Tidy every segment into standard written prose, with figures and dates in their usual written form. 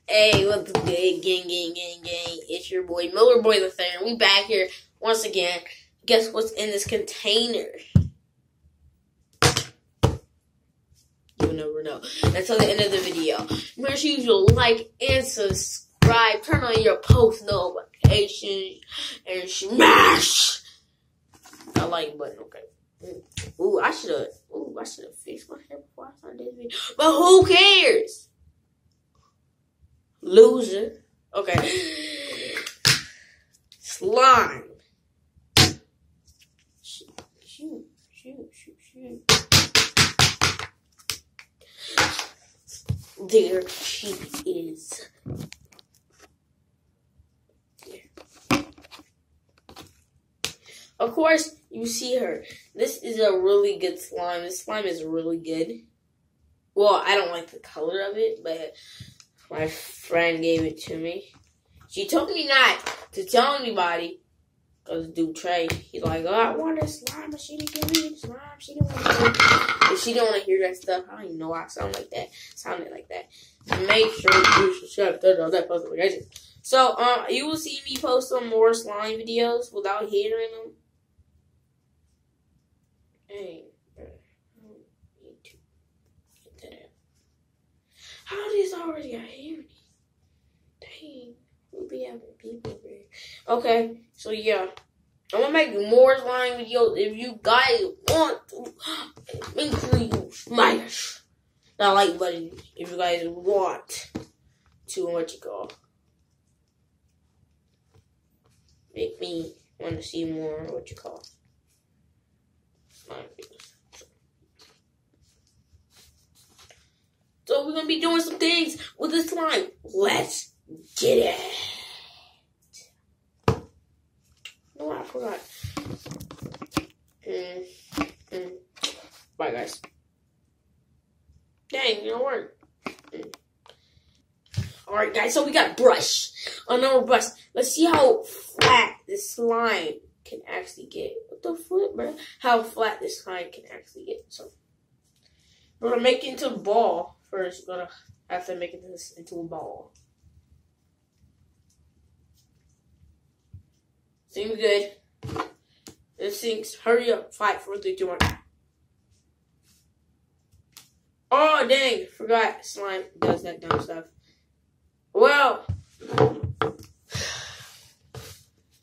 Hey, what's good? Gang. It's your boy, Miller Boy the Third. We back here once again. Guess what's in this container? You'll never know. Until the end of the video. Make sure you like and subscribe. Turn on your post notifications and smash that like button. Okay. Ooh, I should have fixed my hair before I started this video. But who cares? Loser. Okay. Slime. Shoot. There she is. There. Of course, you see her. This is a really good slime. This slime is really good. Well, I don't like the color of it, but my friend gave it to me. She told me not to tell anybody. Because dude Trey, he's like, oh, I want this slime, but she didn't give me the slime. She didn't want to if she don't want to hear that stuff, I don't even know why I sounded like that. Make sure you subscribe to that post notification. So, you will see me post some more slime videos without hearing them. Hey, I don't need to get that out. How is already out here? Dang, we'll be having people here. Okay, so yeah. I'm gonna make more slime videos if you guys want to. Make sure you smash that like button if you guys want to, make me want to see more, slime videos. So we're gonna be doing some things with this slime. Let's get it. No, I forgot. Bye, guys. Dang, it don't work. Alright, guys, so we got a brush. Another brush. Let's see how flat this slime can actually get. What the flip, bro? How flat this slime can actually get. So, we're going to make it into a ball first. We're going to have to make it into a ball. Seems good. This thing's hurry up. 5, 4, 3, 2, 1. Oh dang, forgot slime does that dumb stuff. Well,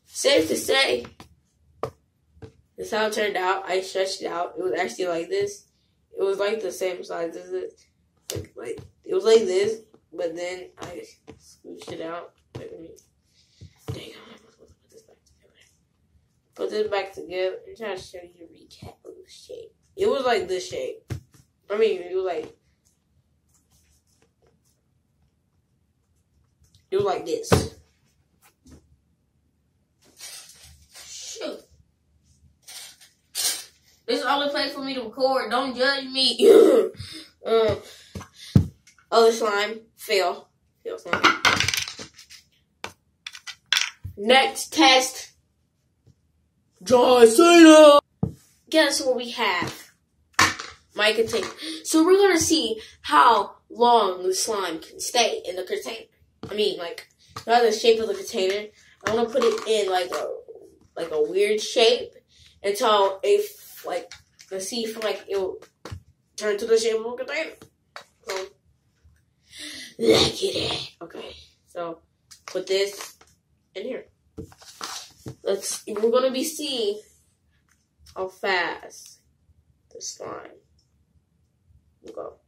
safe to say, this is how it turned out. I stretched it out. It was actually like this. It was like the same size as it. Like it was like this, but then I scooched it out. Dang, put this back together. I'm trying to show you the recap of the shape. It was like this shape. I mean, it was like this. Shoot. This is only place for me to record. Don't judge me. Other slime. Fail slime. Next test. John Cena. Guess what we have? My container. So we're gonna see how long the slime can stay in the container. I mean, like, not the shape of the container. I'm gonna put it in like a weird shape until let's see if it will turn to the shape of a container. So, look at it. Okay, so put this in here. We're gonna be seeing how fast the slime will go.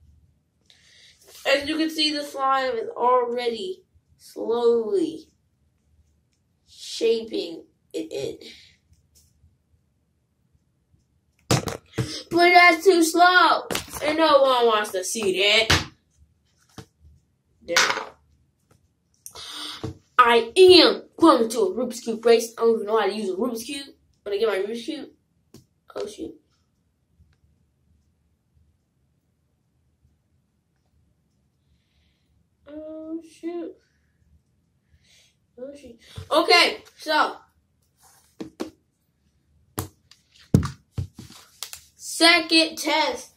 As you can see, the slime is already slowly shaping it in. But that's too slow, and no one wants to see that. There. I am going to a Rubik's Cube race. I don't even know how to use a Rubik's Cube. When I get my Rubik's Cube, oh shoot. Oh shoot. Okay, so second test.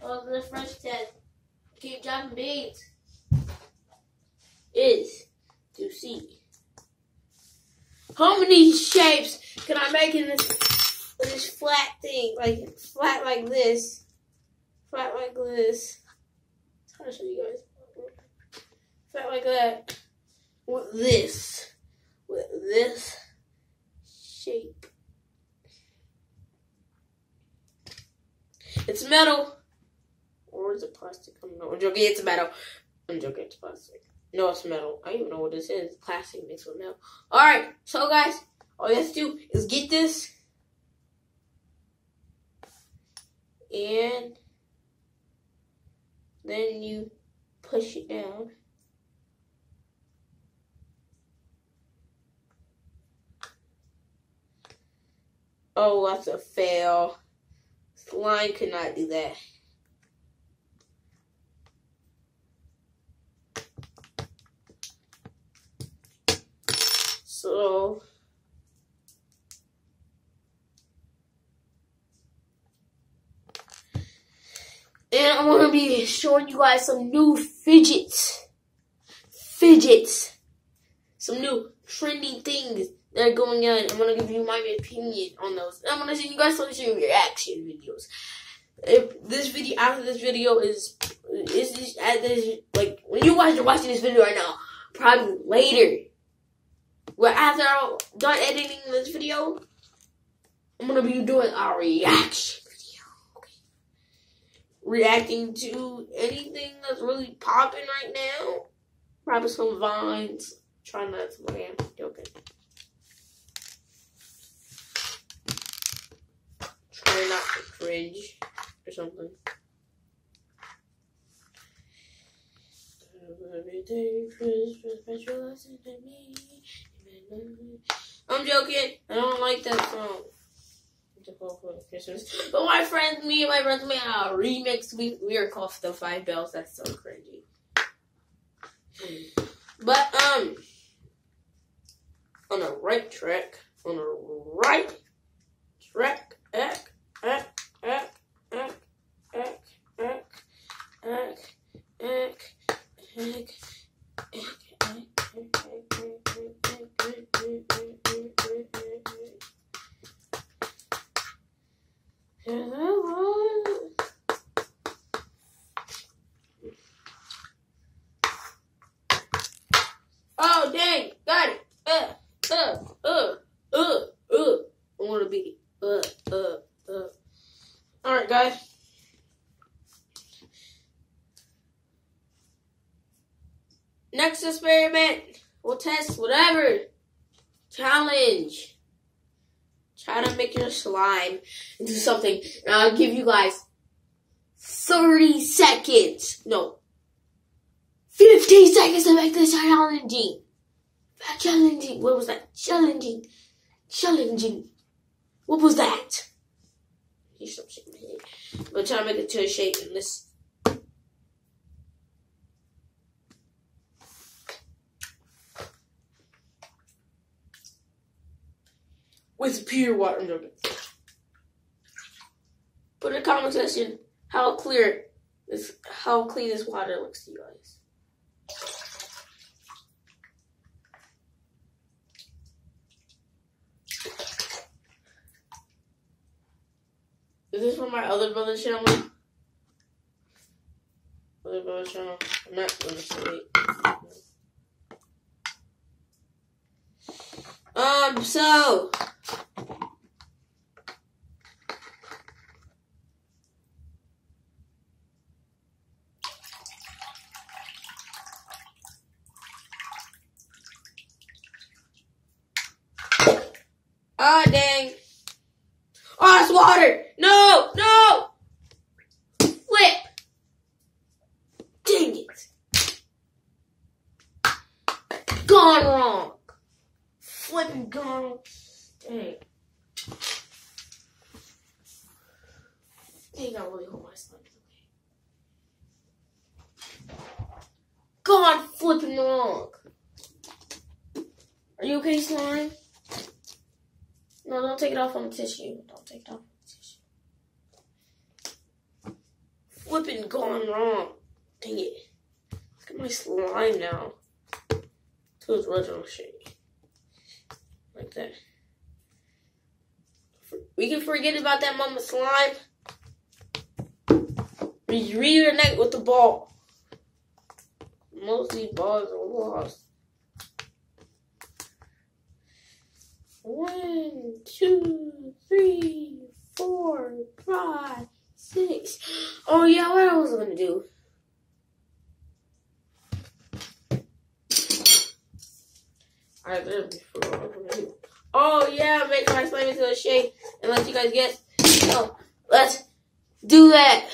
Oh, the first test. Keep dropping beats. is to see how many shapes can I make in this flat thing, like flat like this, flat like this. I'll show you guys. Flat like that. With this shape. It's metal. Or is it plastic? I'm joking, it's metal. I'm joking, it's plastic. No, it's metal. I don't even know what this is. Plastic mixed with metal. Alright, so guys, all you have to do is get this. And then you push it down. Oh, that's a fail. Slime could not do that. So, and I'm going to be showing you guys some new fidgets. Some new trending things that are going on. I'm going to give you my opinion on those. I'm going to send you guys some reaction videos. If this video, after this video is like, when you guys are watching this video right now, probably later. Well, after I'm done editing this video, I'm going to be doing a reaction video. Okay. Reacting to anything that's really popping right now. Probably some vines. Try not to laugh. Okay. Try not to cringe or something. I'm joking. I don't like that song. But me and my friends made a remix. We are called the 5 Bells. That's so cringy. But on the right track. Oh dang, got it. I wanna be Alright guys. Next experiment, we'll test whatever. Challenge. Try to make your slime into something. And I'll give you guys 30 seconds. No. 15 seconds to make this challenging. What was that? Challenging. What was that? You stop shaking my head. I'm trying to make it to a shape in this. With pure water. I'm joking. Put in the comment section how clean this water looks to you guys. Is this from my other brother's channel? Other brother's channel? I'm not going to say it. So dang. Oh, it's water. No. Flip. Dang it. Gone wrong. Flipping gone. Dang. Dang, I really hope my slime is okay. Gone flipping wrong. Are you okay, slime? No, don't take it off on the tissue. Don't take it off on the tissue. Flipping gone wrong. Dang it. Look at my slime now. to its original shape. Like that. We can forget about that moment slime. Reunite with the ball. Most of these balls are lost. 1, 2, 3, 4, 5, 6. Oh yeah, what I was gonna do? Alright, oh yeah, make my slime into a shape and let you guys get. So let's do that.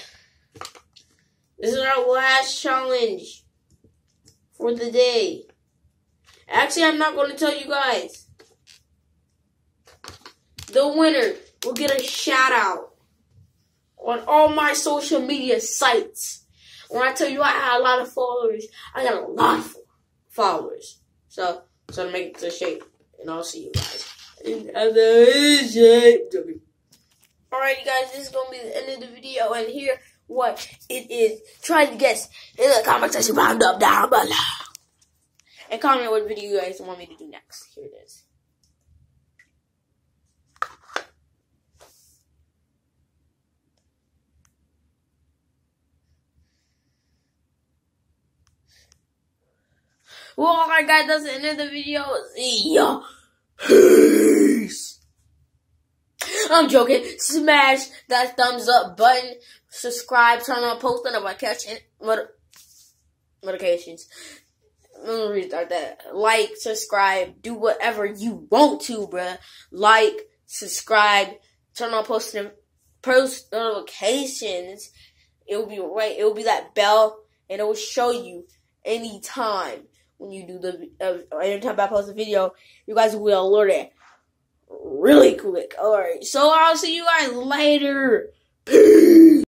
This is our last challenge for the day. Actually, I'm not going to tell you guys. The winner will get a shout out on all my social media sites. When I tell you I had a lot of followers, I got a lot of followers. So to make it to shape, and I'll see you guys in the shape. Alrighty, guys, this is gonna be the end of the video, and here what it is. Try to guess in the comment section down below, and comment what video you guys want me to do next. Here it is. Well, alright guys, that's the end of the video. See ya. Peace. I'm joking. Smash that thumbs up button. Subscribe, turn on post notifications. Let me restart that. Like, subscribe, do whatever you want to, bruh. Like, subscribe, turn on post notifications. It will be right. It will be that bell, and it will show you anytime. When you do anytime I post a video, you guys will be alerted really quick. Alright, so I'll see you guys later. Peace.